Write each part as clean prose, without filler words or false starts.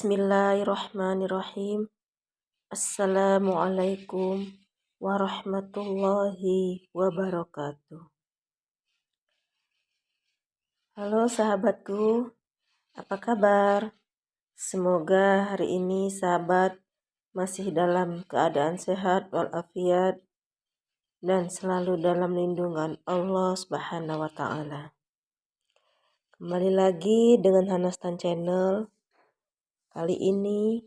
Bismillahirrahmanirrahim. Assalamualaikum warahmatullahi wabarakatuh. Halo sahabatku, apa kabar? Semoga hari ini sahabat masih dalam keadaan sehat walafiat dan selalu dalam lindungan Allah Subhanahu wa taala. Kembali lagi dengan Hanastan Channel. Kali ini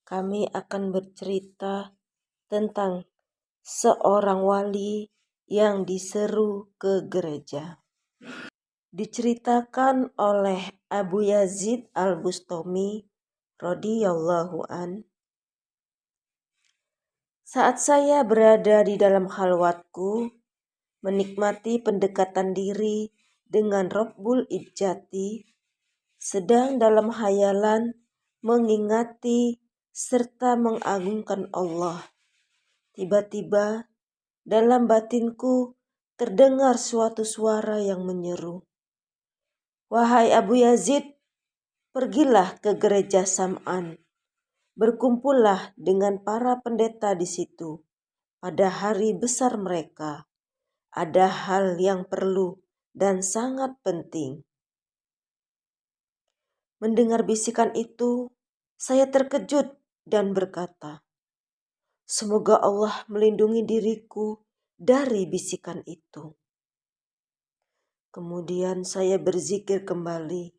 kami akan bercerita tentang seorang wali yang diseru ke gereja. Diceritakan oleh Abu Yazid Al-Bustami radhiyallahu an. Saat saya berada di dalam khalwatku, menikmati pendekatan diri dengan Rabbul Izzati, sedang dalam hayalan mengingati serta mengagungkan Allah. Tiba-tiba dalam batinku terdengar suatu suara yang menyeru, "Wahai Abu Yazid, pergilah ke gereja Sam'an. Berkumpullah dengan para pendeta di situ. Pada hari besar mereka, ada hal yang perlu dan sangat penting." Mendengar bisikan itu, saya terkejut dan berkata, "Semoga Allah melindungi diriku dari bisikan itu." Kemudian saya berzikir kembali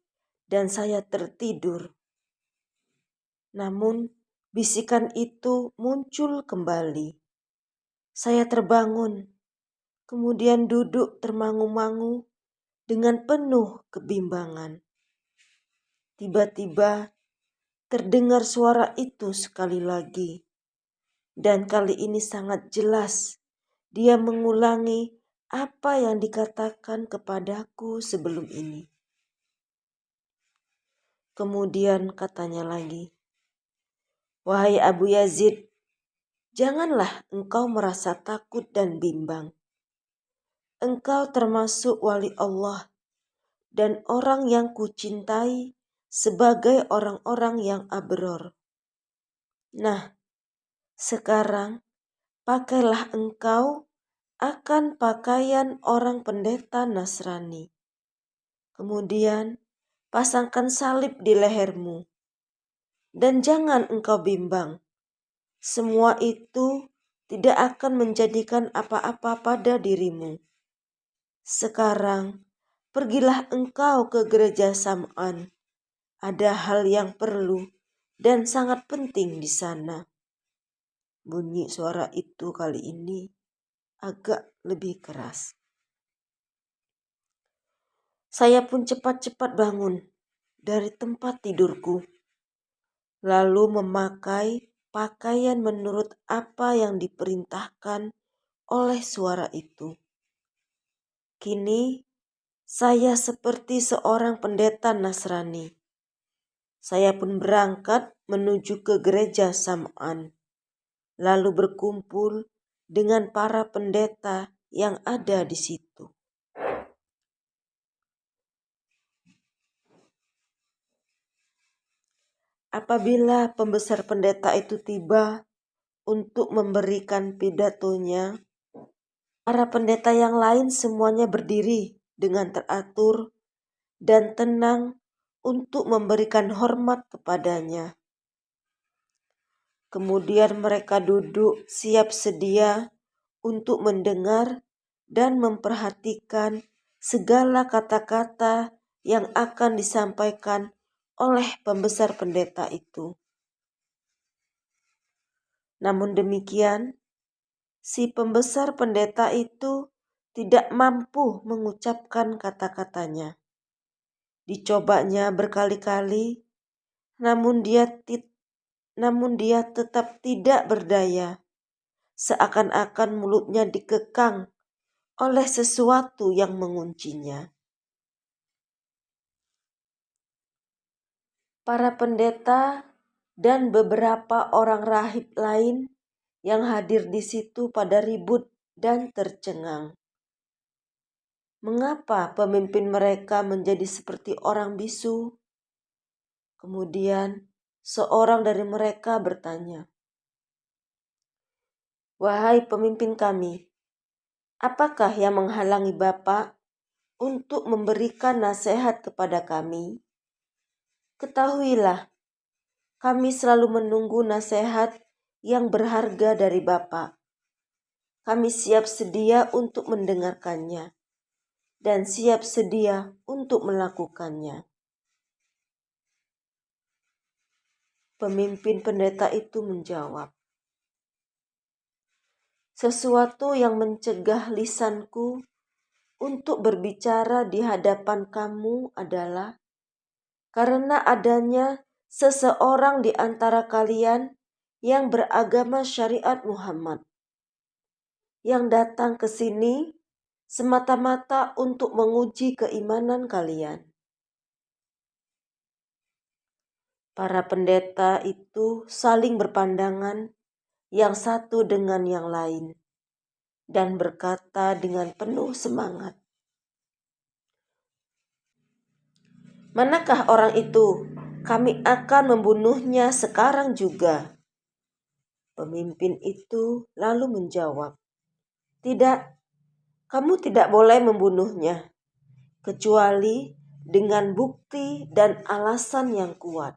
dan saya tertidur. Namun bisikan itu muncul kembali. Saya terbangun, kemudian duduk termangu-mangu dengan penuh kebimbangan. Tiba-tiba terdengar suara itu sekali lagi, dan kali ini sangat jelas. Dia mengulangi apa yang dikatakan kepadaku sebelum ini. Kemudian katanya lagi, "Wahai Abu Yazid, janganlah engkau merasa takut dan bimbang. Engkau termasuk wali Allah dan orang yang kucintai sebagai orang-orang yang abror. Nah, sekarang pakailah engkau akan pakaian orang pendeta Nasrani. Kemudian pasangkan salib di lehermu. Dan jangan engkau bimbang. Semua itu tidak akan menjadikan apa-apa pada dirimu. Sekarang pergilah engkau ke gereja Sam'an. Ada hal yang perlu dan sangat penting di sana." Bunyi suara itu kali ini agak lebih keras. Saya pun cepat-cepat bangun dari tempat tidurku, lalu memakai pakaian menurut apa yang diperintahkan oleh suara itu. Kini saya seperti seorang pendeta Nasrani. Saya pun berangkat menuju ke gereja Sam'an, lalu berkumpul dengan para pendeta yang ada di situ. Apabila pembesar pendeta itu tiba untuk memberikan pidatonya, para pendeta yang lain semuanya berdiri dengan teratur dan tenang untuk memberikan hormat kepadanya. Kemudian mereka duduk siap sedia untuk mendengar dan memperhatikan segala kata-kata yang akan disampaikan oleh pembesar pendeta itu. Namun demikian, si pembesar pendeta itu tidak mampu mengucapkan kata-katanya. Dicobanya berkali-kali, namun dia tetap tidak berdaya. Seakan-akan mulutnya dikekang oleh sesuatu yang menguncinya. Para pendeta dan beberapa orang rahib lain yang hadir di situ pada ribut dan tercengang. Mengapa pemimpin mereka menjadi seperti orang bisu? Kemudian seorang dari mereka bertanya, "Wahai pemimpin kami, apakah yang menghalangi Bapak untuk memberikan nasihat kepada kami? Ketahuilah, kami selalu menunggu nasihat yang berharga dari Bapak. Kami siap sedia untuk mendengarkannya dan siap sedia untuk melakukannya." Pemimpin pendeta itu menjawab, "Sesuatu yang mencegah lisanku untuk berbicara di hadapan kamu adalah karena adanya seseorang di antara kalian yang beragama syariat Muhammad, yang datang ke sini semata-mata untuk menguji keimanan kalian." Para pendeta itu saling berpandangan yang satu dengan yang lain dan berkata dengan penuh semangat, "Manakah orang itu? Kami akan membunuhnya sekarang juga." Pemimpin itu lalu menjawab, "Tidak, kamu tidak boleh membunuhnya, kecuali dengan bukti dan alasan yang kuat."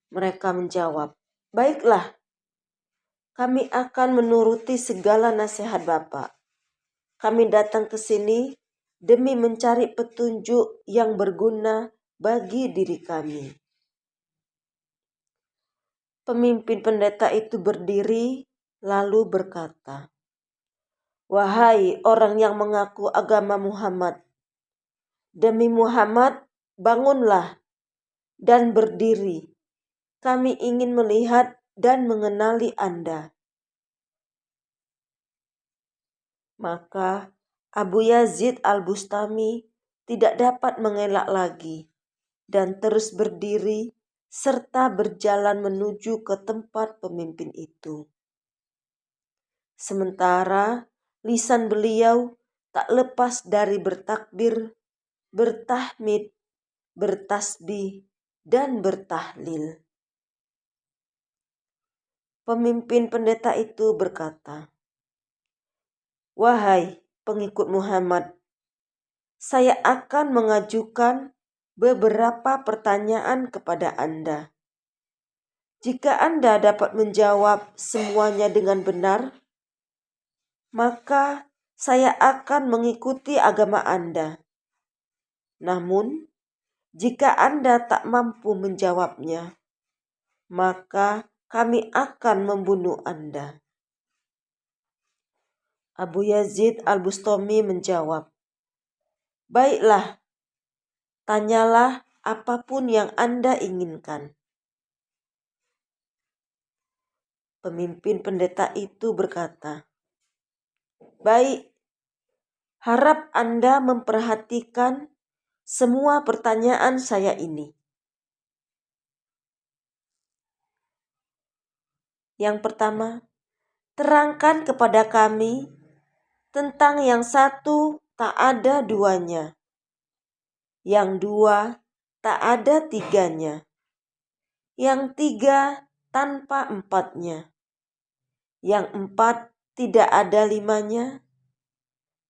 Mereka menjawab, "Baiklah, kami akan menuruti segala nasihat Bapak. Kami datang ke sini demi mencari petunjuk yang berguna bagi diri kami." Pemimpin pendeta itu berdiri lalu berkata, "Wahai orang yang mengaku agama Muhammad, demi Muhammad, bangunlah dan berdiri. Kami ingin melihat dan mengenali Anda." Maka Abu Yazid Al-Bustami tidak dapat mengelak lagi dan terus berdiri serta berjalan menuju ke tempat pemimpin itu. Sementara lisan beliau tak lepas dari bertakbir, bertahmid, bertasbih, dan bertahlil. Pemimpin pendeta itu berkata, "Wahai pengikut Muhammad, saya akan mengajukan beberapa pertanyaan kepada Anda. Jika Anda dapat menjawab semuanya dengan benar, maka saya akan mengikuti agama Anda. Namun, jika Anda tak mampu menjawabnya, maka kami akan membunuh Anda." Abu Yazid Al-Bustami menjawab, "Baiklah, tanyalah apapun yang Anda inginkan." Pemimpin pendeta itu berkata, "Baik, harap Anda memperhatikan semua pertanyaan saya ini. Yang pertama, terangkan kepada kami tentang yang satu tak ada duanya, yang dua tak ada tiganya, yang tiga tanpa empatnya, yang empat tidak ada limanya,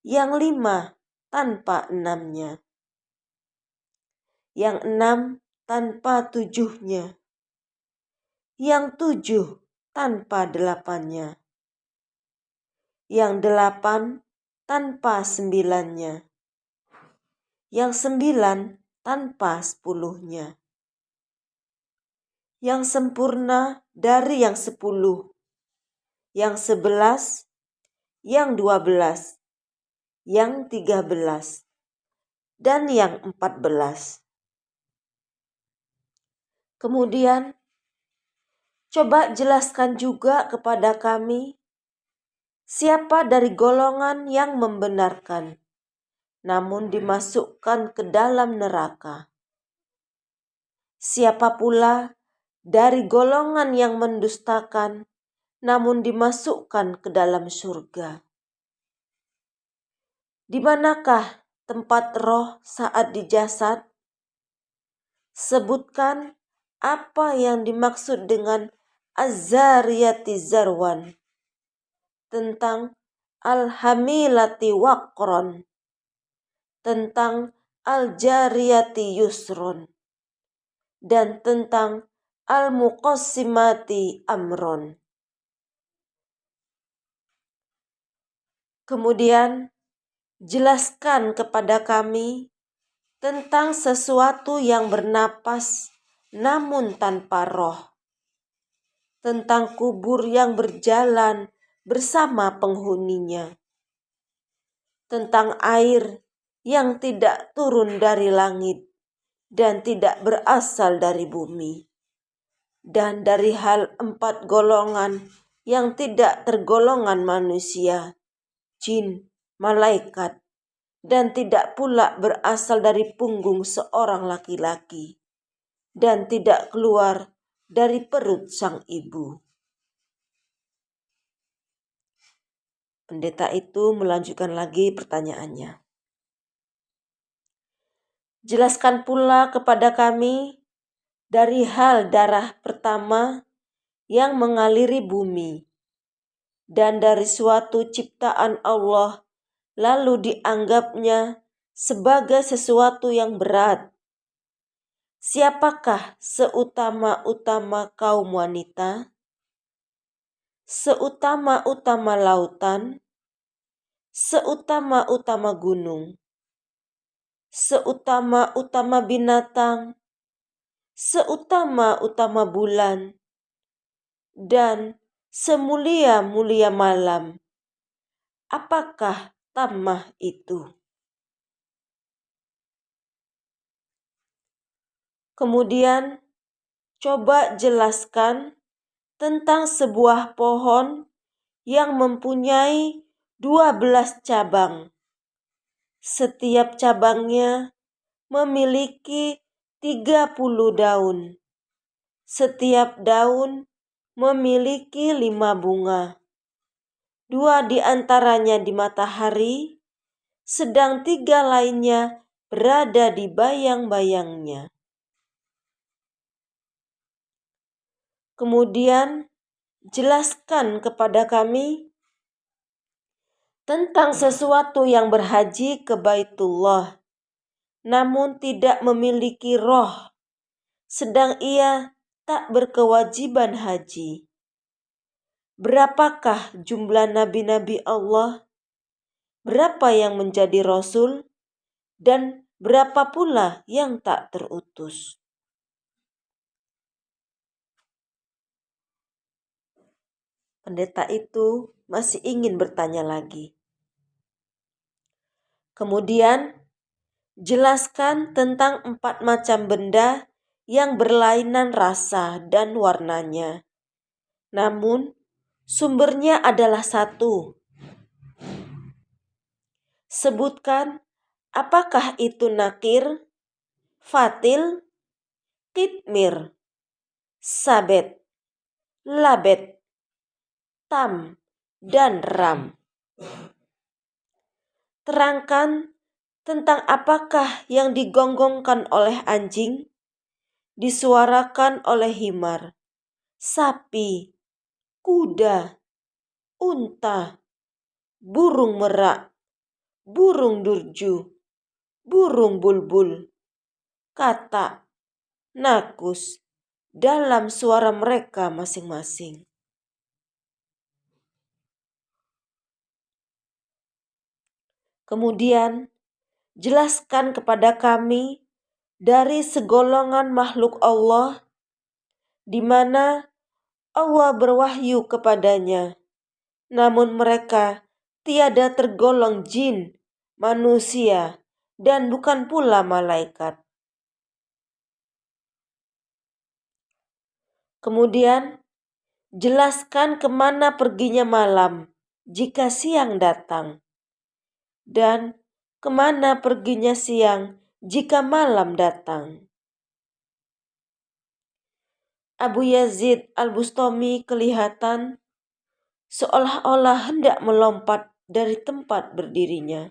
yang lima tanpa enamnya, yang enam tanpa tujuhnya, yang tujuh tanpa delapannya, yang delapan tanpa sembilannya, yang sembilan tanpa sepuluhnya, yang sempurna dari yang 10, yang 11, yang 12, yang 13, dan yang 14. Kemudian, coba jelaskan juga kepada kami siapa dari golongan yang membenarkan, namun dimasukkan ke dalam neraka. Siapa pula dari golongan yang mendustakan, namun dimasukkan ke dalam surga. Di manakah tempat roh saat di jasad? Sebutkan apa yang dimaksud dengan az-zariyati zarwan, tentang al-hamilati waqron, tentang al-jariyati yusron, dan tentang al-muqassimati amron. Kemudian jelaskan kepada kami tentang sesuatu yang bernapas namun tanpa roh, tentang kubur yang berjalan bersama penghuninya, tentang air yang tidak turun dari langit dan tidak berasal dari bumi, dan dari hal 4 golongan yang tidak tergolongan manusia, jin, malaikat, dan tidak pula berasal dari punggung seorang laki-laki, dan tidak keluar dari perut sang ibu. Pendeta itu melanjutkan lagi pertanyaannya. Jelaskan pula kepada kami dari hal darah pertama yang mengaliri bumi, dan dari suatu ciptaan Allah lalu dianggapnya sebagai sesuatu yang berat. Siapakah seutama-utama kaum wanita? Seutama-utama lautan? Seutama-utama gunung? Seutama-utama binatang? Seutama-utama bulan? Dan semulia-mulia malam? Apakah tamah itu? Kemudian coba jelaskan tentang sebuah pohon yang mempunyai 12 cabang. Setiap cabangnya memiliki 30 daun. Setiap daun memiliki 5 bunga. 2 di antaranya di matahari, sedang 3 lainnya berada di bayang-bayangnya. Kemudian jelaskan kepada kami tentang sesuatu yang berhaji ke Baitullah, namun tidak memiliki roh, sedang ia tak berkewajiban haji. Berapakah jumlah nabi-nabi Allah? Berapa yang menjadi rasul? Dan berapa pula yang tak terutus? Pendeta itu masih ingin bertanya lagi. Kemudian jelaskan tentang 4 macam benda yang berlainan rasa dan warnanya, namun sumbernya adalah satu. Sebutkan apakah itu nakir, fatil, kitmir, sabet, labet, tam, dan ram. Terangkan tentang apakah yang digonggongkan oleh anjing, disuarakan oleh himar, sapi, kuda, unta, burung merak, burung durju, burung bulbul, katak, nakus, dalam suara mereka masing-masing. Kemudian jelaskan kepada kami dari segolongan makhluk Allah di mana Allah berwahyu kepadanya, namun mereka tiada tergolong jin, manusia, dan bukan pula malaikat. Kemudian jelaskan kemana perginya malam jika siang datang, dan kemana perginya siang jika malam datang. Abu Yazid Al-Bustami kelihatan seolah-olah hendak melompat dari tempat berdirinya,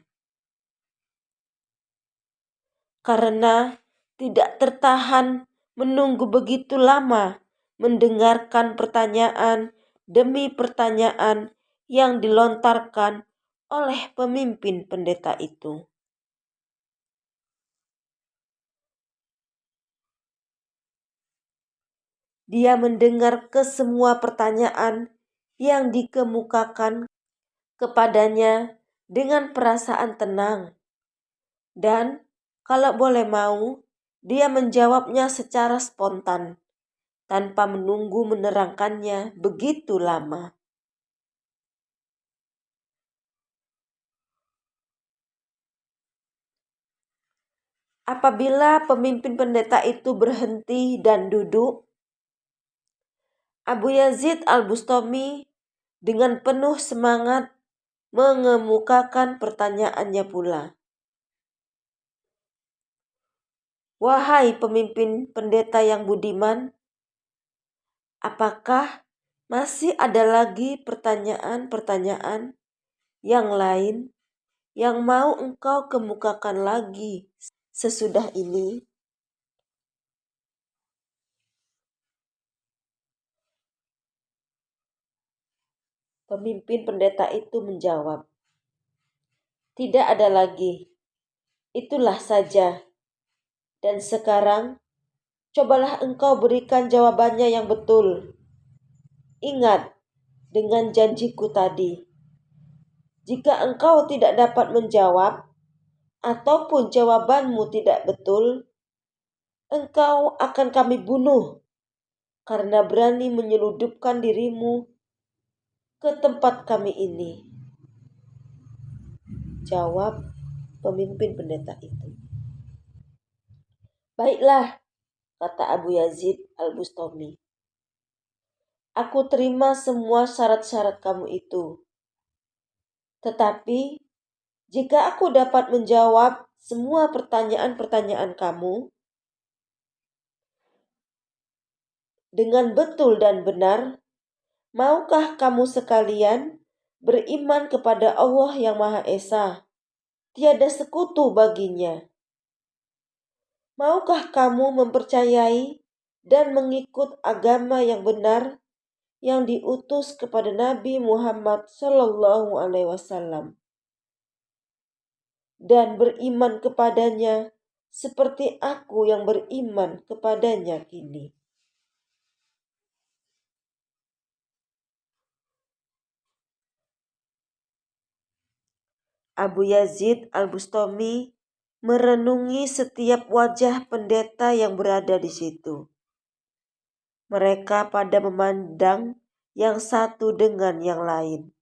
karena tidak tertahan menunggu begitu lama mendengarkan pertanyaan demi pertanyaan yang dilontarkan oleh pemimpin pendeta itu. Dia mendengar ke semua pertanyaan yang dikemukakan kepadanya dengan perasaan tenang. Dan kalau boleh mau, dia menjawabnya secara spontan, tanpa menunggu menerangkannya begitu lama. Apabila pemimpin pendeta itu berhenti dan duduk, Abu Yazid Al-Bustami dengan penuh semangat mengemukakan pertanyaannya pula. Wahai pemimpin pendeta yang budiman, apakah masih ada lagi pertanyaan-pertanyaan yang lain yang mau engkau kemukakan lagi sesudah ini? Pemimpin pendeta itu menjawab, tidak ada lagi, itulah saja. Dan sekarang, cobalah engkau berikan jawabannya yang betul. Ingat dengan janjiku tadi. Jika engkau tidak dapat menjawab, ataupun jawabanmu tidak betul, engkau akan kami bunuh karena berani menyeludupkan dirimu ke tempat kami ini. Jawab pemimpin pendeta itu. Baiklah, kata Abu Yazid Al-Bustami. Aku terima semua syarat-syarat kamu itu. Tetapi, jika aku dapat menjawab semua pertanyaan-pertanyaan kamu dengan betul dan benar, maukah kamu sekalian beriman kepada Allah yang Maha Esa? Tiada sekutu baginya. Maukah kamu mempercayai dan mengikut agama yang benar yang diutus kepada Nabi Muhammad Sallallahu Alaihi Wasallam dan beriman kepadanya seperti aku yang beriman kepadanya kini? Abu Yazid Al-Bustami merenungi setiap wajah pendeta yang berada di situ. Mereka pada memandang yang satu dengan yang lain.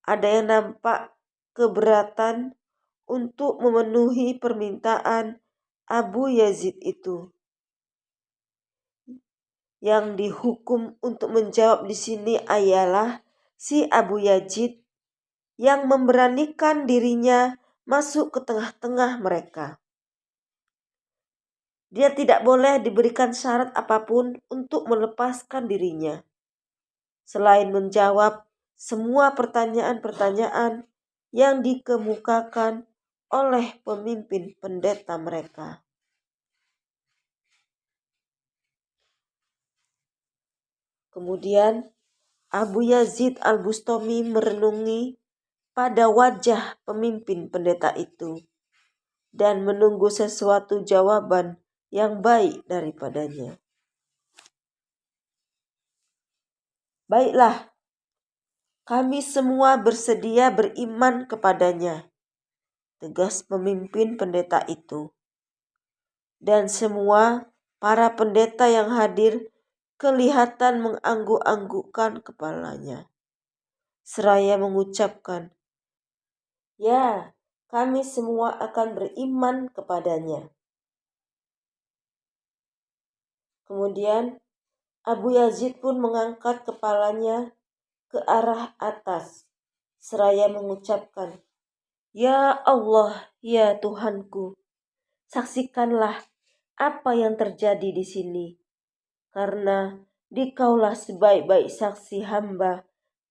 Ada yang nampak keberatan untuk memenuhi permintaan Abu Yazid itu. Yang dihukum untuk menjawab di sini ialah si Abu Yazid yang memberanikan dirinya masuk ke tengah-tengah mereka. Dia tidak boleh diberikan syarat apapun untuk melepaskan dirinya, selain menjawab semua pertanyaan-pertanyaan yang dikemukakan oleh pemimpin pendeta mereka. Kemudian Abu Yazid Al-Bustami merenungi pada wajah pemimpin pendeta itu dan menunggu sesuatu jawaban yang baik daripadanya. Baiklah, kami semua bersedia beriman kepadanya, tegas pemimpin pendeta itu. Dan semua para pendeta yang hadir kelihatan mengangguk-anggukkan kepalanya, seraya mengucapkan, ya, kami semua akan beriman kepadanya. Kemudian Abu Yazid pun mengangkat kepalanya ke arah atas, seraya mengucapkan, ya Allah, ya Tuhanku, saksikanlah apa yang terjadi di sini, karena Dikaulah sebaik-baik saksi hamba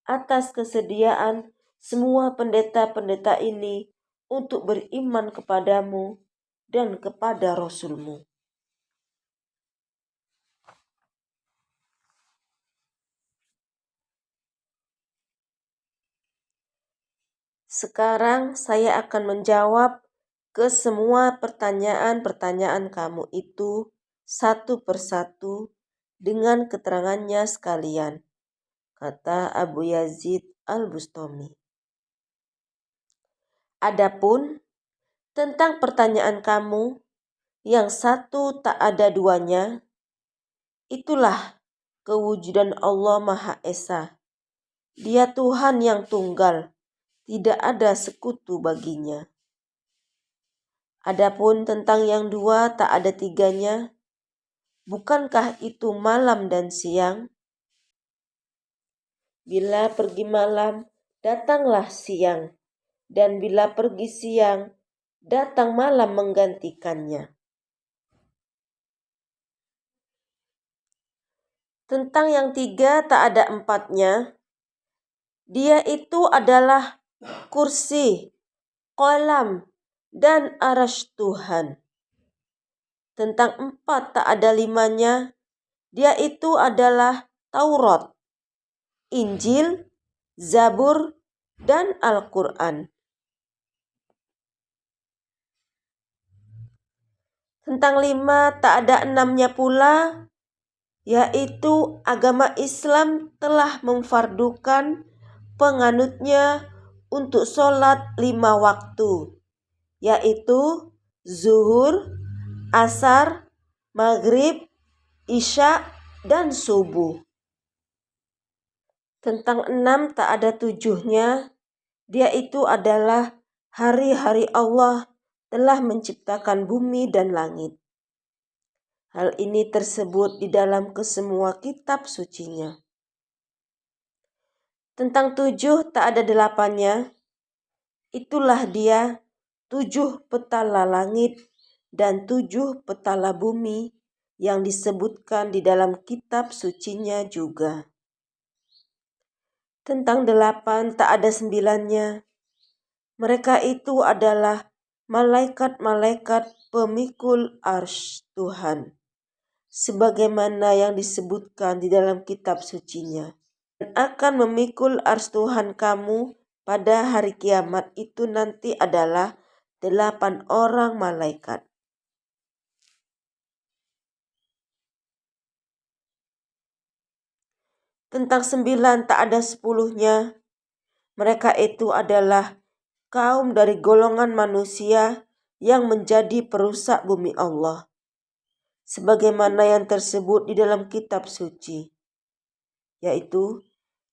atas kesediaan semua pendeta-pendeta ini untuk beriman kepadamu dan kepada Rasul-Mu. Sekarang saya akan menjawab ke semua pertanyaan-pertanyaan kamu itu satu persatu dengan keterangannya sekalian, kata Abu Yazid Al-Bustami. Adapun tentang pertanyaan kamu yang satu tak ada duanya, itulah kewujudan Allah Maha Esa. Dia Tuhan yang tunggal, tidak ada sekutu baginya. Adapun tentang yang dua tak ada tiganya, bukankah itu malam dan siang? Bila pergi malam, datanglah siang, dan bila pergi siang, datang malam menggantikannya. Tentang yang tiga tak ada empatnya, dia itu adalah kursi, kolam, dan arasy Tuhan. Tentang empat tak ada limanya, dia itu adalah Taurat, Injil, Zabur, dan Al-Quran. Tentang lima tak ada enamnya pula, yaitu agama Islam telah memfardukan penganutnya untuk sholat 5 waktu, yaitu zuhur, asar, maghrib, isya, dan subuh. Tentang 6 tak ada tujuhnya, dia itu adalah hari-hari Allah telah menciptakan bumi dan langit. Hal ini tersebut di dalam kesemua kitab sucinya. Tentang 7 tak ada 8-nya, itulah dia 7 petala langit dan 7 petala bumi yang disebutkan di dalam kitab sucinya juga. Tentang 8 tak ada 9-nya, mereka itu adalah malaikat-malaikat pemikul arsy Tuhan, sebagaimana yang disebutkan di dalam kitab sucinya. Dan akan memikul arsy Tuhan kamu pada hari kiamat itu nanti adalah 8 orang malaikat. Tentang 9 tak ada 10-nya, mereka itu adalah kaum dari golongan manusia yang menjadi perusak bumi Allah, sebagaimana yang tersebut di dalam kitab suci, yaitu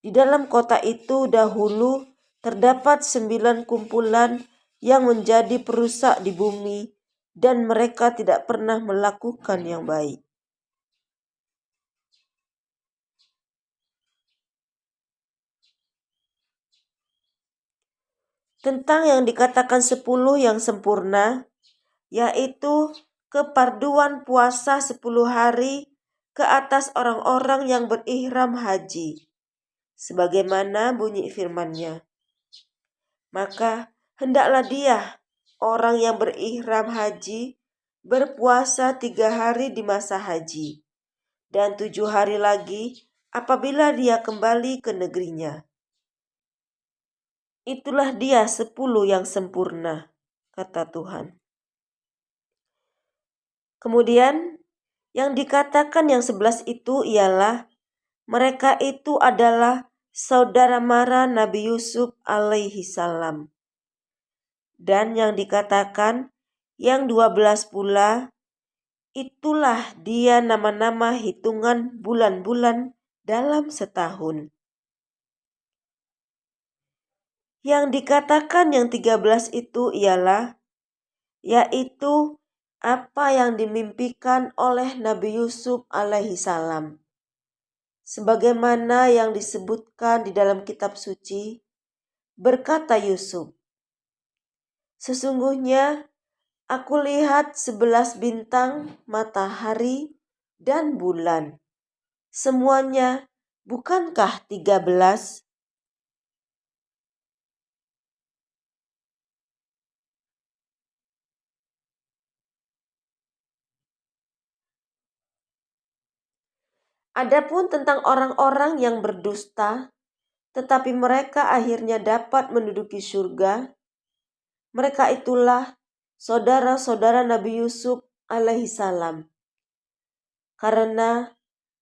di dalam kota itu dahulu terdapat 9 kumpulan yang menjadi perusak di bumi dan mereka tidak pernah melakukan yang baik. Tentang yang dikatakan 10 yang sempurna, yaitu keparduan puasa 10 hari ke atas orang-orang yang berihram haji, sebagaimana bunyi firman-Nya. Maka hendaklah dia, orang yang berihram haji, berpuasa 3 hari di masa haji, dan 7 hari lagi apabila dia kembali ke negerinya. Itulah dia 10 yang sempurna, kata Tuhan. Kemudian yang dikatakan yang 11 itu ialah mereka itu adalah saudara mara Nabi Yusuf alaihi salam. Dan yang dikatakan yang 12 pula, itulah dia nama-nama hitungan bulan-bulan dalam setahun. Yang dikatakan yang 13 itu ialah yaitu apa yang dimimpikan oleh Nabi Yusuf alaihi salam. Sebagaimana yang disebutkan di dalam kitab suci, berkata Yusuf, sesungguhnya aku lihat 11 bintang, matahari, dan bulan. Semuanya bukankah 13? Adapun tentang orang-orang yang berdusta, tetapi mereka akhirnya dapat menduduki surga. Mereka itulah saudara-saudara Nabi Yusuf alaihissalam. Karena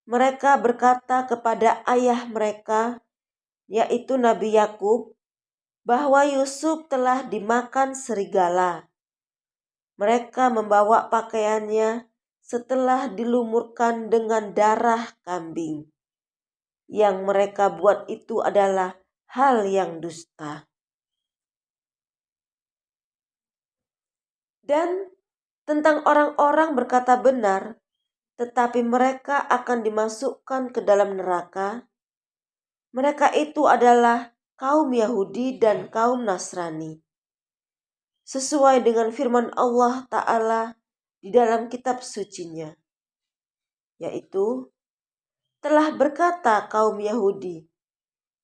mereka berkata kepada ayah mereka, yaitu Nabi Yakub, bahwa Yusuf telah dimakan serigala. Mereka membawa pakaiannya setelah dilumurkan dengan darah kambing. Yang mereka buat itu adalah hal yang dusta. Dan tentang orang-orang berkata benar, tetapi mereka akan dimasukkan ke dalam neraka. Mereka itu adalah kaum Yahudi dan kaum Nasrani. Sesuai dengan firman Allah Ta'ala di dalam kitab sucinya, yaitu telah berkata kaum Yahudi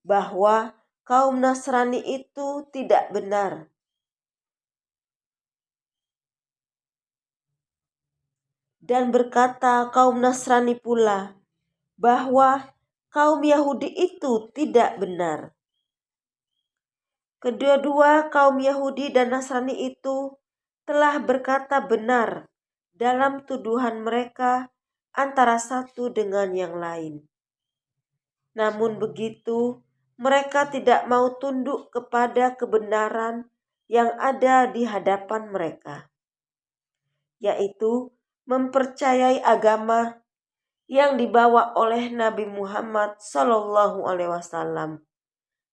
bahwa kaum Nasrani itu tidak benar. Dan berkata kaum Nasrani pula bahwa kaum Yahudi itu tidak benar. Kedua-dua kaum Yahudi dan Nasrani itu telah berkata benar dalam tuduhan mereka antara satu dengan yang lain. Namun begitu, mereka tidak mau tunduk kepada kebenaran yang ada di hadapan mereka, yaitu mempercayai agama yang dibawa oleh Nabi Muhammad SAW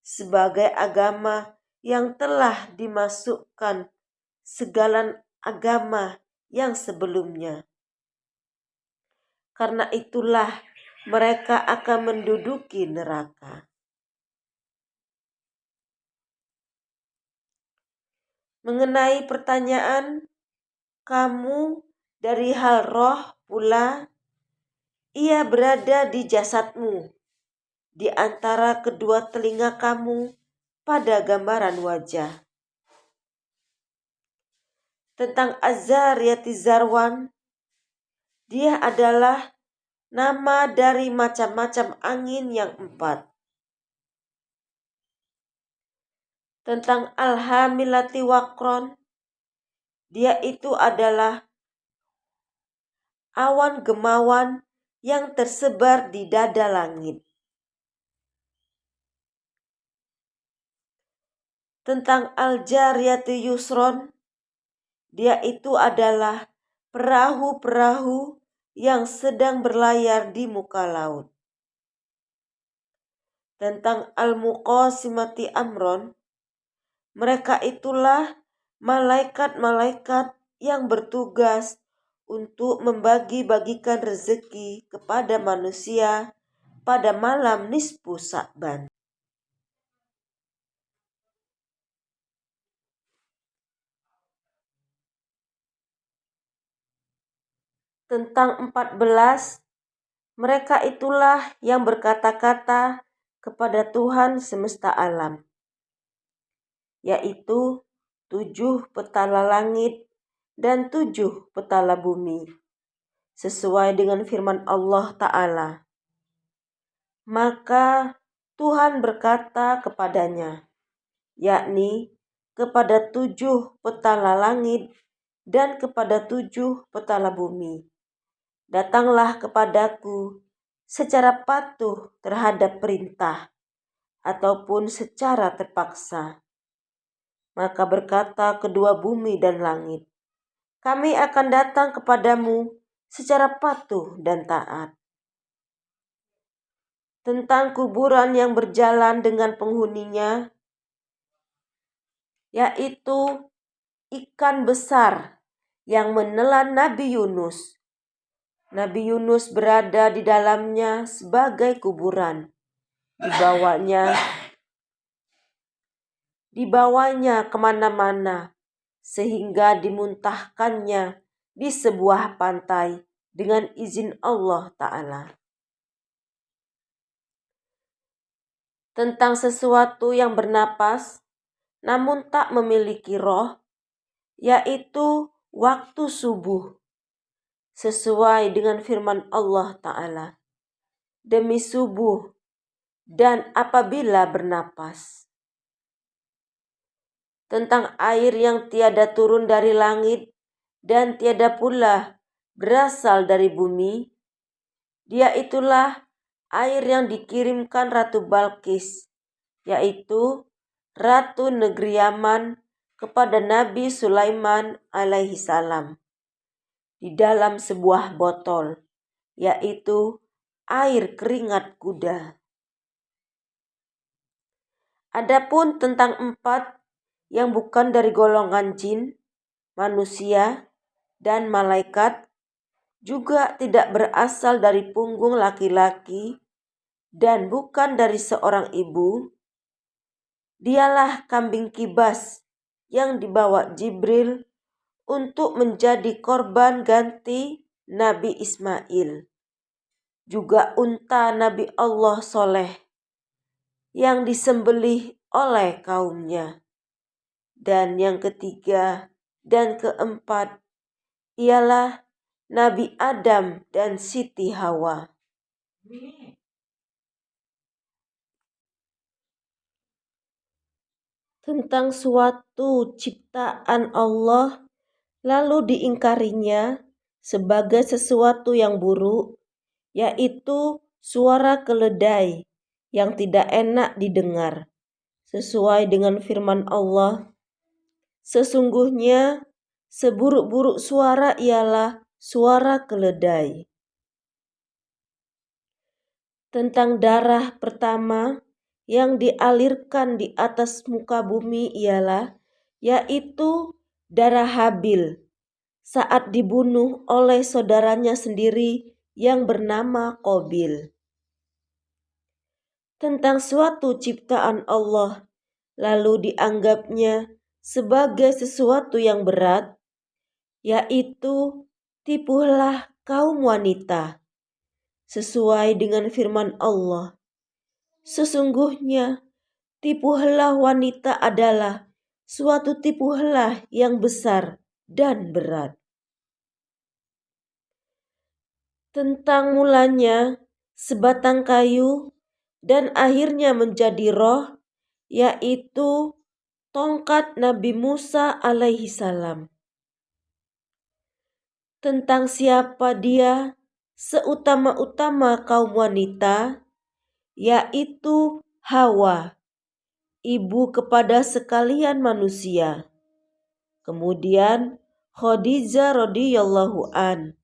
sebagai agama yang telah dimasukkan segala agama yang sebelumnya. Karena itulah mereka akan menduduki neraka. Mengenai pertanyaan kamu dari hal roh pula, ia berada di jasadmu, di antara kedua telinga kamu pada gambaran wajah. Tentang Az-Zariyati Zarwan, dia adalah nama dari macam-macam angin yang 4. Tentang Al-Hamilati Waqron, dia itu adalah awan gemawan yang tersebar di dada langit. Tentang Al-Jariyati Yusron, dia itu adalah perahu-perahu yang sedang berlayar di muka laut. Tentang Al-Muqasimati Amron, mereka itulah malaikat-malaikat yang bertugas untuk membagi-bagikan rezeki kepada manusia pada malam nisfu Sa'ban. Tentang 14, mereka itulah yang berkata-kata kepada Tuhan semesta alam, yaitu 7 petala langit dan 7 petala bumi, sesuai dengan firman Allah Ta'ala. Maka Tuhan berkata kepadanya, yakni kepada 7 petala langit dan kepada 7 petala bumi, datanglah kepadaku secara patuh terhadap perintah ataupun secara terpaksa. Maka berkata kedua bumi dan langit, kami akan datang kepadamu secara patuh dan taat. Tentang kuburan yang berjalan dengan penghuninya, yaitu ikan besar yang menelan Nabi Yunus. Nabi Yunus berada di dalamnya sebagai kuburan. Dibawanya kemana-mana, sehingga dimuntahkannya di sebuah pantai dengan izin Allah Ta'ala. Tentang sesuatu yang bernapas, namun tak memiliki roh, yaitu waktu subuh, sesuai dengan firman Allah Ta'ala. Demi subuh, dan apabila bernapas. Tentang air yang tiada turun dari langit dan tiada pula berasal dari bumi, dia itulah air yang dikirimkan Ratu Balkis, yaitu Ratu Negeri Yaman, kepada Nabi Sulaiman alaihi salam di dalam sebuah botol, yaitu air keringat kuda. Adapun tentang 4 yang bukan dari golongan jin, manusia, dan malaikat, juga tidak berasal dari punggung laki-laki dan bukan dari seorang ibu, dialah kambing kibas yang dibawa Jibril untuk menjadi korban ganti Nabi Ismail, juga unta Nabi Allah Soleh yang disembelih oleh kaumnya. Dan yang ketiga dan keempat ialah Nabi Adam dan Siti Hawa. Tentang suatu ciptaan Allah lalu diingkarinya sebagai sesuatu yang buruk, yaitu suara keledai yang tidak enak didengar, sesuai dengan firman Allah, sesungguhnya seburuk-buruk suara ialah suara keledai. Tentang darah pertama yang dialirkan di atas muka bumi ialah, yaitu darah Habil saat dibunuh oleh saudaranya sendiri yang bernama Qabil. Tentang suatu ciptaan Allah lalu dianggapnya sebagai sesuatu yang berat, yaitu tipulah kaum wanita, sesuai dengan firman Allah, sesungguhnya tipu hela wanita adalah suatu tipu hela yang besar dan berat. Tentang mulanya sebatang kayu dan akhirnya menjadi roh, yaitu tongkat Nabi Musa alaihi salam. Tentang siapa dia seutama-utama kaum wanita, yaitu Hawa, ibu kepada sekalian manusia. Kemudian Khadijah radhiyallahu an.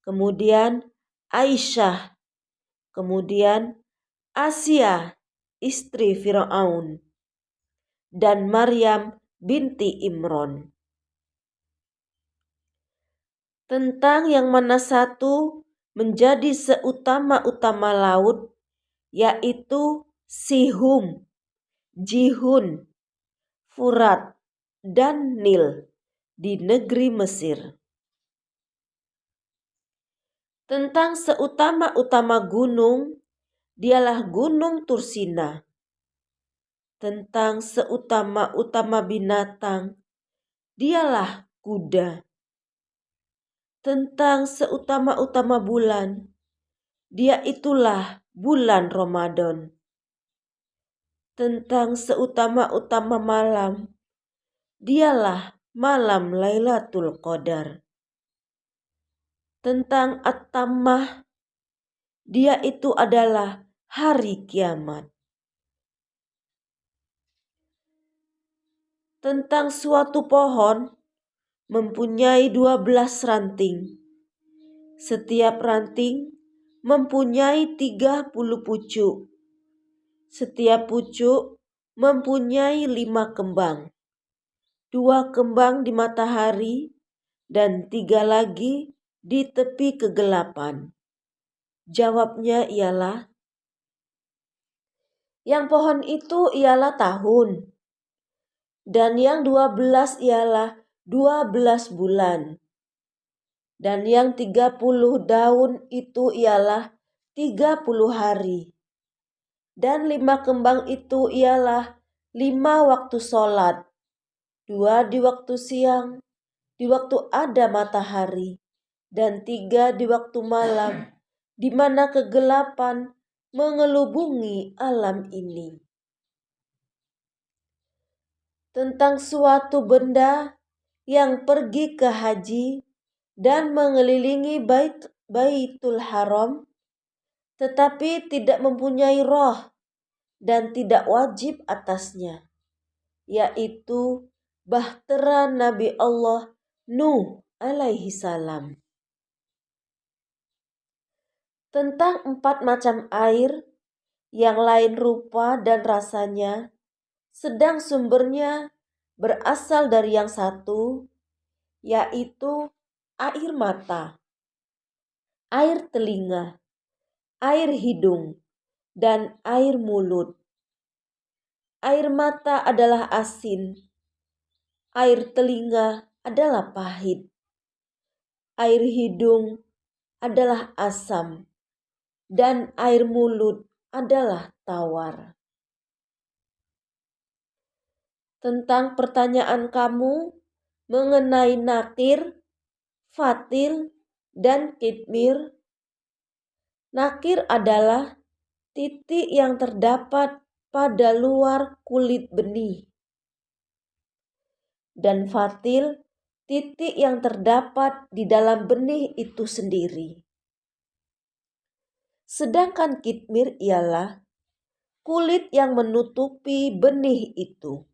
Kemudian Aisyah. Kemudian Asia, istri Firaun. Dan Maryam binti Imron. Tentang yang mana satu menjadi seutama-utama laut, yaitu Sihum, Jihun, Furat, dan Nil di negeri Mesir. Tentang seutama-utama gunung, dialah gunung Tursina. Tentang seutama-utama binatang, dialah kuda. Tentang seutama-utama bulan, dia itulah bulan Ramadan. Tentang seutama-utama malam, dialah malam Lailatul Qadar. Tentang At-Tammah, dia itu adalah hari kiamat. Tentang suatu pohon mempunyai 12 ranting. Setiap ranting mempunyai 30 pucuk. Setiap pucuk mempunyai 5 kembang. 2 kembang di matahari dan 3 lagi di tepi kegelapan. Jawabnya ialah, yang pohon itu ialah tahun, dan yang 12 ialah 12 bulan, dan yang 30 daun itu ialah 30 hari, dan 5 kembang itu ialah 5 waktu sholat, 2 di waktu siang, di waktu ada matahari, dan 3 di waktu malam, di mana kegelapan mengelubungi alam ini. Tentang suatu benda yang pergi ke haji dan mengelilingi Baitul Haram, tetapi tidak mempunyai roh dan tidak wajib atasnya, yaitu bahtera Nabi Allah Nuh alaihi salam. Tentang 4 macam air yang lain rupa dan rasanya, sedang sumbernya berasal dari yang satu, yaitu air mata, air telinga, air hidung, dan air mulut. Air mata adalah asin, air telinga adalah pahit, air hidung adalah asam, dan air mulut adalah tawar. Tentang pertanyaan kamu mengenai nakir, fatil, dan kitmir, nakir adalah titik yang terdapat pada luar kulit benih, dan fatil titik yang terdapat di dalam benih itu sendiri. Sedangkan kitmir ialah kulit yang menutupi benih itu.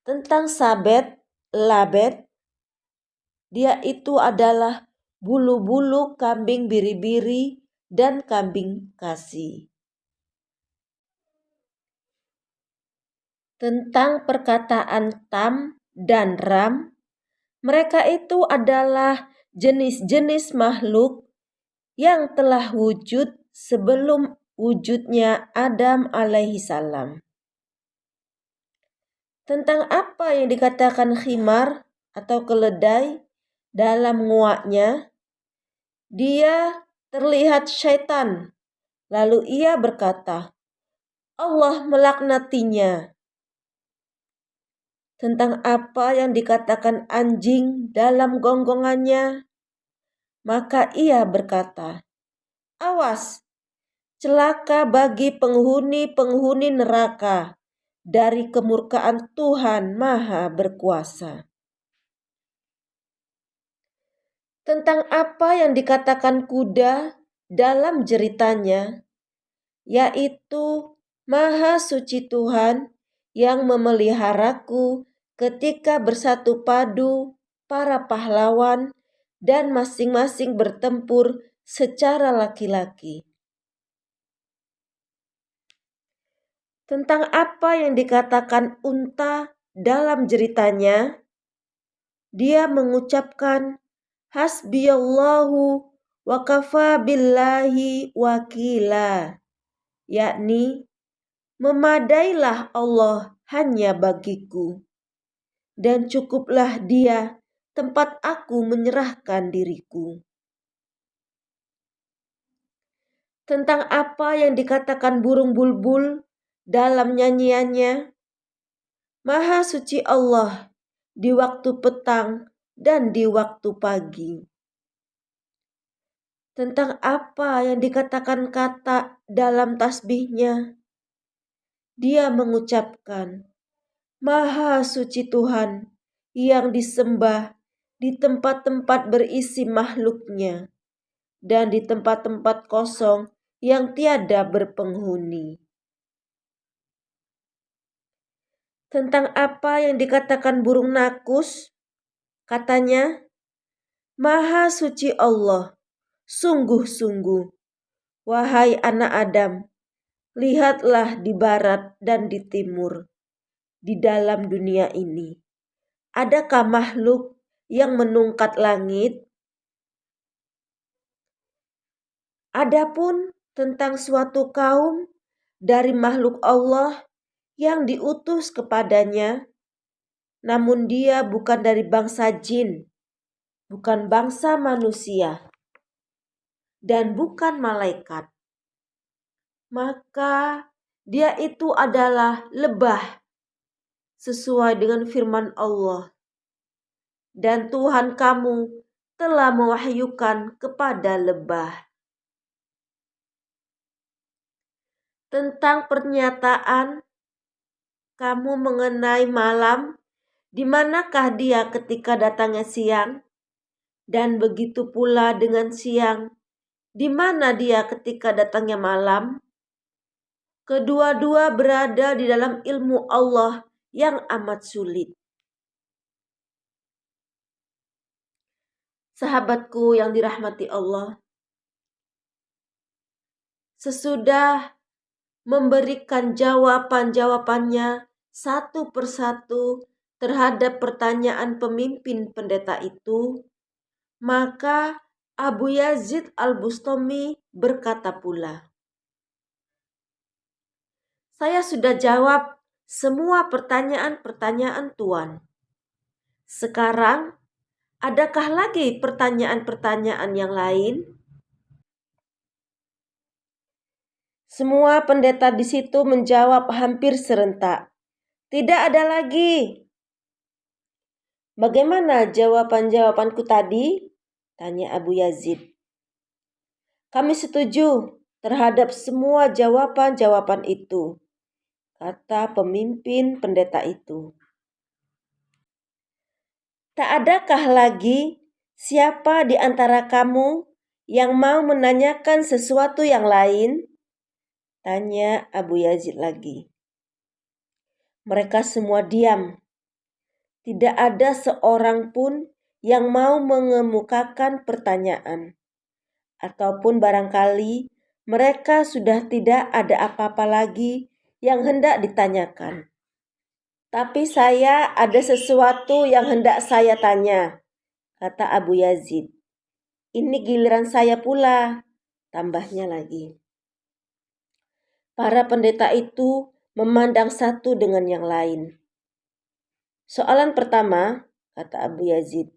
Tentang sabet, labet, dia itu adalah bulu-bulu kambing biri-biri dan kambing kasih. Tentang perkataan tam dan ram, mereka itu adalah jenis-jenis makhluk yang telah wujud sebelum wujudnya Adam alaihi salam. Tentang apa yang dikatakan khimar atau keledai dalam nguaknya, dia terlihat syaitan, lalu ia berkata, Allah melaknatinya. Tentang apa yang dikatakan anjing dalam gonggongannya, maka ia berkata, awas, celaka bagi penghuni-penghuni neraka dari kemurkaan Tuhan Maha Berkuasa. Tentang apa yang dikatakan kuda dalam jeritanya, yaitu Maha Suci Tuhan yang memeliharaku ketika bersatu padu para pahlawan dan masing-masing bertempur secara laki-laki. Tentang apa yang dikatakan unta dalam jeritanya, dia mengucapkan hasbiyallahu wa kafa billahi wakila, yakni memadailah Allah hanya bagiku, dan cukuplah Dia tempat aku menyerahkan diriku. Tentang apa yang dikatakan burung bulbul dalam nyanyiannya, Maha Suci Allah di waktu petang dan di waktu pagi. Tentang apa yang dikatakan kata dalam tasbihnya, dia mengucapkan, Maha Suci Tuhan yang disembah di tempat-tempat berisi makhluknya dan di tempat-tempat kosong yang tiada berpenghuni. Tentang apa yang dikatakan burung nakus, katanya, Maha Suci Allah, sungguh-sungguh, wahai anak Adam, lihatlah di barat dan di timur, di dalam dunia ini. Adakah makhluk yang menungkat langit? Adapun tentang suatu kaum dari makhluk Allah yang diutus kepadanya, namun dia bukan dari bangsa jin, bukan bangsa manusia, dan bukan malaikat, maka dia itu adalah lebah sesuai dengan firman Allah. Dan Tuhan kamu telah mewahyukan kepada lebah tentang pernyataan kamu mengenai malam, di manakah dia ketika datangnya siang, dan begitu pula dengan siang, di mana dia ketika datangnya malam. Kedua-dua berada di dalam ilmu Allah yang amat sulit. Sahabatku yang dirahmati Allah, sesudah memberikan jawaban-jawabannya satu persatu terhadap pertanyaan pemimpin pendeta itu, maka Abu Yazid Al-Bustami berkata pula, "Saya sudah jawab semua pertanyaan-pertanyaan Tuan. Sekarang, adakah lagi pertanyaan-pertanyaan yang lain?" Semua pendeta di situ menjawab hampir serentak, "Tidak ada lagi." "Bagaimana jawaban-jawabanku tadi?" tanya Abu Yazid. "Kami setuju terhadap semua jawaban-jawaban itu," kata pemimpin pendeta itu. "Tak adakah lagi siapa di antara kamu yang mau menanyakan sesuatu yang lain?" tanya Abu Yazid lagi. Mereka semua diam. Tidak ada seorang pun yang mau mengemukakan pertanyaan. Ataupun barangkali mereka sudah tidak ada apa-apa lagi yang hendak ditanyakan. "Tapi saya ada sesuatu yang hendak saya tanya," kata Abu Yazid. "Ini giliran saya pula," tambahnya lagi. Para pendeta itu memandang satu dengan yang lain. "Soalan pertama," kata Abu Yazid,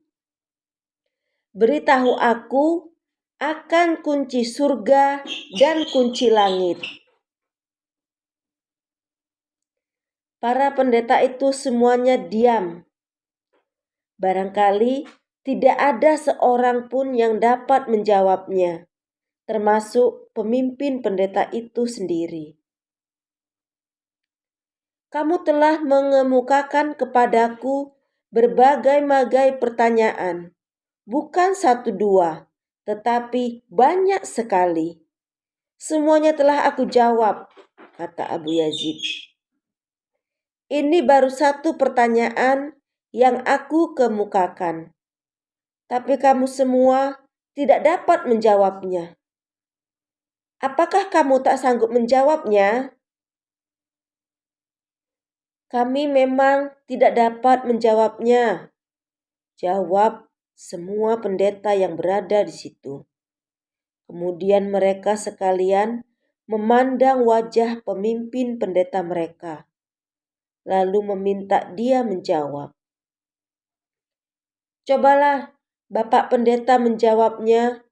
"beritahu aku akan kunci surga dan kunci langit." Para pendeta itu semuanya diam. Barangkali tidak ada seorang pun yang dapat menjawabnya, termasuk pemimpin pendeta itu sendiri. "Kamu telah mengemukakan kepadaku berbagai-bagai pertanyaan, bukan satu dua, tetapi banyak sekali. Semuanya telah aku jawab," kata Abu Yazid. "Ini baru satu pertanyaan yang aku kemukakan, tapi kamu semua tidak dapat menjawabnya. Apakah kamu tak sanggup menjawabnya?" "Kami memang tidak dapat menjawabnya," jawab semua pendeta yang berada di situ. Kemudian mereka sekalian memandang wajah pemimpin pendeta mereka, lalu meminta dia menjawab. "Cobalah Bapak Pendeta menjawabnya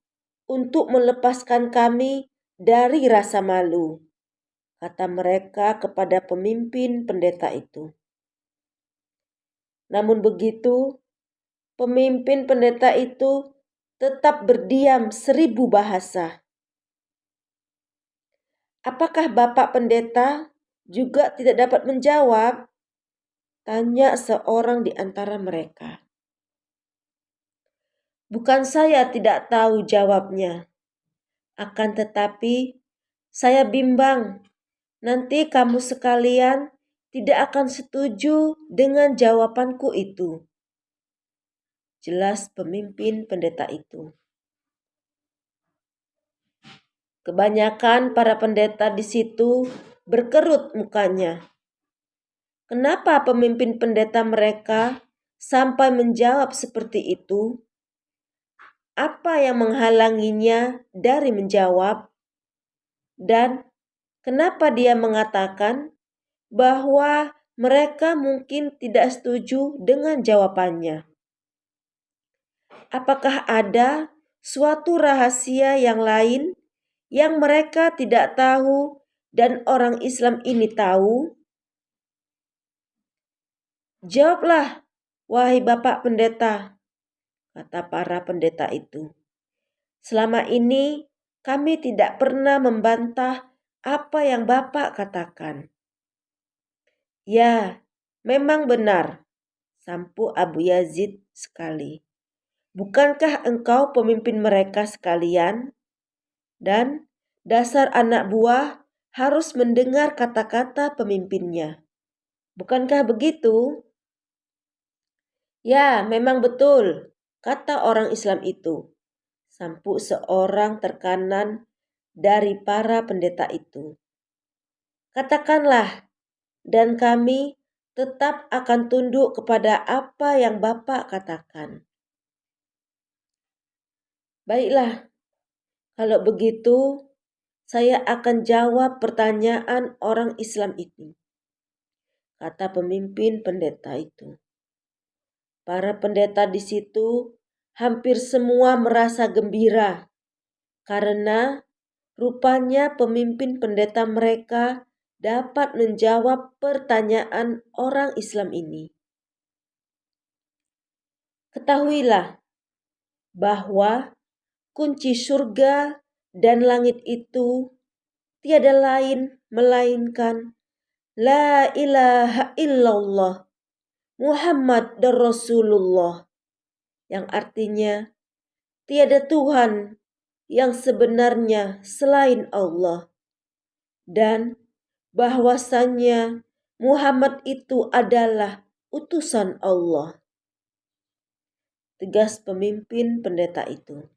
untuk melepaskan kami dari rasa malu," kata mereka kepada pemimpin pendeta itu. Namun begitu, pemimpin pendeta itu tetap berdiam 1000 bahasa. "Apakah Bapak Pendeta juga tidak dapat menjawab?" tanya seorang di antara mereka. "Bukan saya tidak tahu jawabnya, akan tetapi saya bimbang nanti kamu sekalian tidak akan setuju dengan jawabanku itu," jelas pemimpin pendeta itu. Kebanyakan para pendeta di situ berkerut mukanya. Kenapa pemimpin pendeta mereka sampai menjawab seperti itu? Apa yang menghalanginya dari menjawab? Dan kenapa dia mengatakan bahwa mereka mungkin tidak setuju dengan jawabannya? Apakah ada suatu rahasia yang lain yang mereka tidak tahu dan orang Islam ini tahu? "Jawablah, wahai Bapak Pendeta," kata para pendeta itu. Selama ini kami tidak pernah membantah apa yang Bapak katakan. Ya, memang benar, sambung Abu Yazid sekali. Bukankah engkau pemimpin mereka sekalian? Dan dasar anak buah harus mendengar kata-kata pemimpinnya. Bukankah begitu? Ya, memang betul, kata orang Islam itu. Sambung seorang terkanan dari para pendeta itu. Katakanlah, dan kami tetap akan tunduk kepada apa yang Bapak katakan. Baiklah, kalau begitu saya akan jawab pertanyaan orang Islam itu, kata pemimpin pendeta itu. Para pendeta di situ hampir semua merasa gembira karena rupanya pemimpin pendeta mereka dapat menjawab pertanyaan orang Islam ini. Ketahuilah bahwa kunci surga dan langit itu tiada lain melainkan La ilaha illallah Muhammad dan Rasulullah, yang artinya tiada Tuhan yang sebenarnya selain Allah, dan bahwasannya Muhammad itu adalah utusan Allah, tegas pemimpin pendeta itu.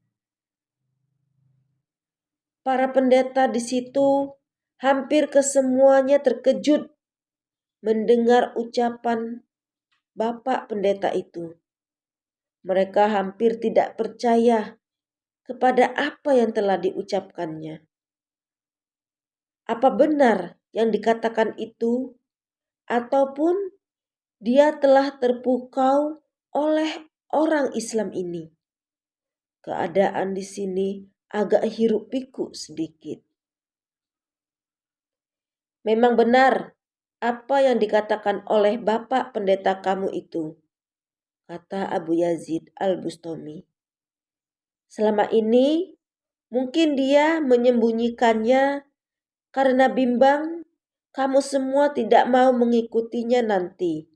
Para pendeta di situ hampir kesemuanya terkejut mendengar ucapan Bapak pendeta itu. Mereka hampir tidak percaya kepada apa yang telah diucapkannya. Apa benar yang dikatakan itu, ataupun dia telah terpukau oleh orang Islam ini? Keadaan di sini agak hiruk pikuk sedikit. Memang benar apa yang dikatakan oleh Bapak pendeta kamu itu, kata Abu Yazid Al-Bustami. Selama ini mungkin dia menyembunyikannya karena bimbang kamu semua tidak mau mengikutinya nanti.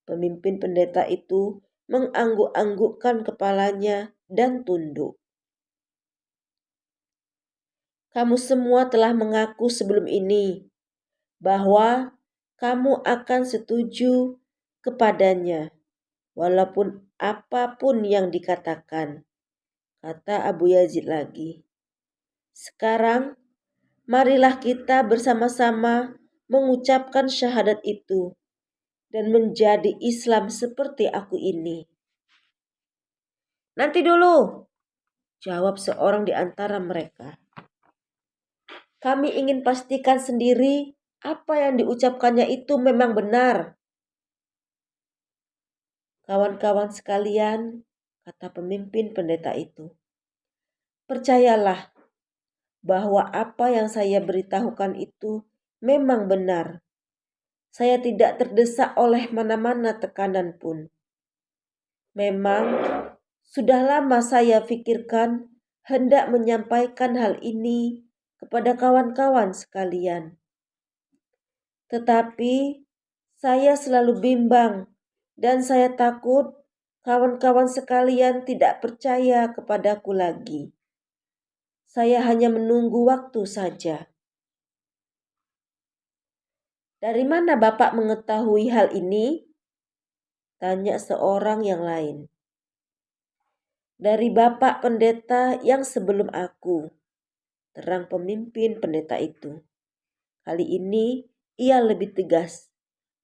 Pemimpin pendeta itu mengangguk-anggukkan kepalanya dan tunduk. Kamu semua telah mengaku sebelum ini bahwa kamu akan setuju kepadanya, walaupun apapun yang dikatakan, kata Abu Yazid lagi. Sekarang, marilah kita bersama-sama mengucapkan syahadat itu dan menjadi Islam seperti aku ini. Nanti dulu, jawab seorang di antara mereka. Kami ingin pastikan sendiri apa yang diucapkannya itu memang benar. Kawan-kawan sekalian, kata pemimpin pendeta itu, percayalah bahwa apa yang saya beritahukan itu memang benar. Saya tidak terdesak oleh mana-mana tekanan pun. Memang sudah lama saya pikirkan hendak menyampaikan hal ini kepada kawan-kawan sekalian. Tetapi saya selalu bimbang dan saya takut kawan-kawan sekalian tidak percaya kepadaku lagi. Saya hanya menunggu waktu saja. Dari mana Bapak mengetahui hal ini? Tanya seorang yang lain. Dari Bapak pendeta yang sebelum aku, terang pemimpin pendeta itu. Kali ini ia lebih tegas.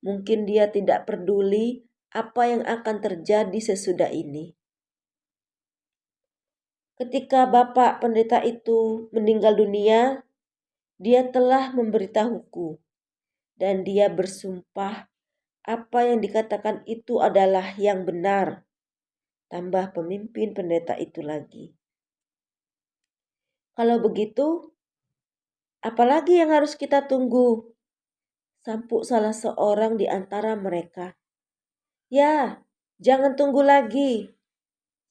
Mungkin dia tidak peduli apa yang akan terjadi sesudah ini. Ketika Bapak pendeta itu meninggal dunia, dia telah memberitahuku dan dia bersumpah apa yang dikatakan itu adalah yang benar. Tambah pemimpin pendeta itu lagi. Kalau begitu, apalagi yang harus kita tunggu? Sambung salah seorang di antara mereka. Ya, jangan tunggu lagi.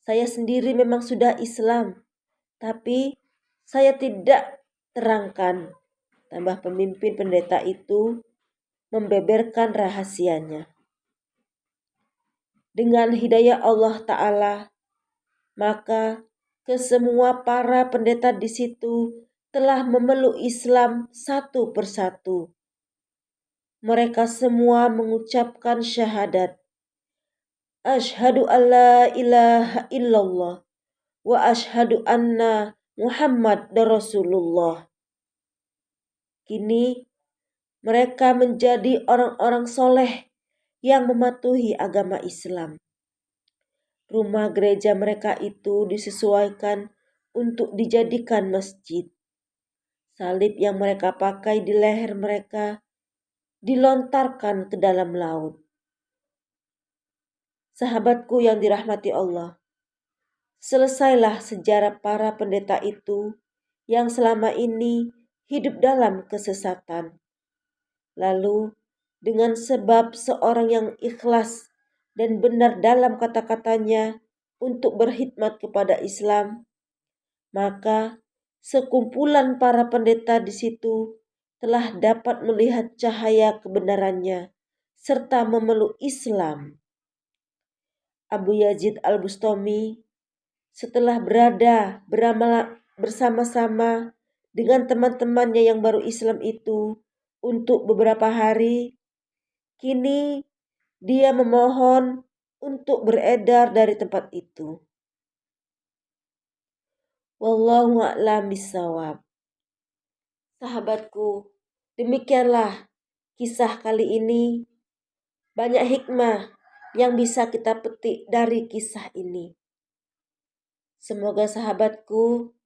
Saya sendiri memang sudah Islam, tapi saya tidak terangkan. Tambah pemimpin pendeta itu membeberkan rahasianya. Dengan hidayah Allah Ta'ala, maka kesemua para pendeta di situ telah memeluk Islam satu persatu. Mereka semua mengucapkan syahadat. Asyhadu an la ilaha illallah wa asyhadu anna Muhammad Rasulullah. Kini mereka menjadi orang-orang soleh yang mematuhi agama Islam. Rumah gereja mereka itu disesuaikan untuk dijadikan masjid. Salib yang mereka pakai di leher mereka dilontarkan ke dalam laut. Sahabatku yang dirahmati Allah, selesailah sejarah para pendeta itu yang selama ini hidup dalam kesesatan. Lalu, dengan sebab seorang yang ikhlas dan benar dalam kata-katanya untuk berkhidmat kepada Islam, maka sekumpulan para pendeta di situ telah dapat melihat cahaya kebenarannya serta memeluk Islam. Abu Yazid Al-Bustami setelah beramal bersama-sama dengan teman-temannya yang baru Islam itu untuk beberapa hari, kini dia memohon untuk beredar dari tempat itu. Wallahu a'lam bishawab. Sahabatku, demikianlah kisah kali ini. Banyak hikmah yang bisa kita petik dari kisah ini. Semoga sahabatku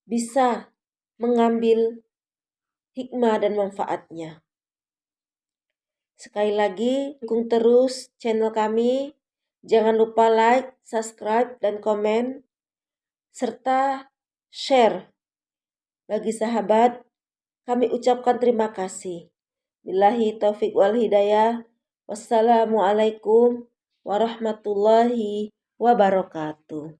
bisa mengambil hikmah dan manfaatnya. Sekali lagi, dukung terus channel kami. Jangan lupa like, subscribe, dan komen, serta share. Bagi sahabat, kami ucapkan terima kasih. Billahi taufiq wal hidayah. Wassalamualaikum warahmatullahi wabarakatuh.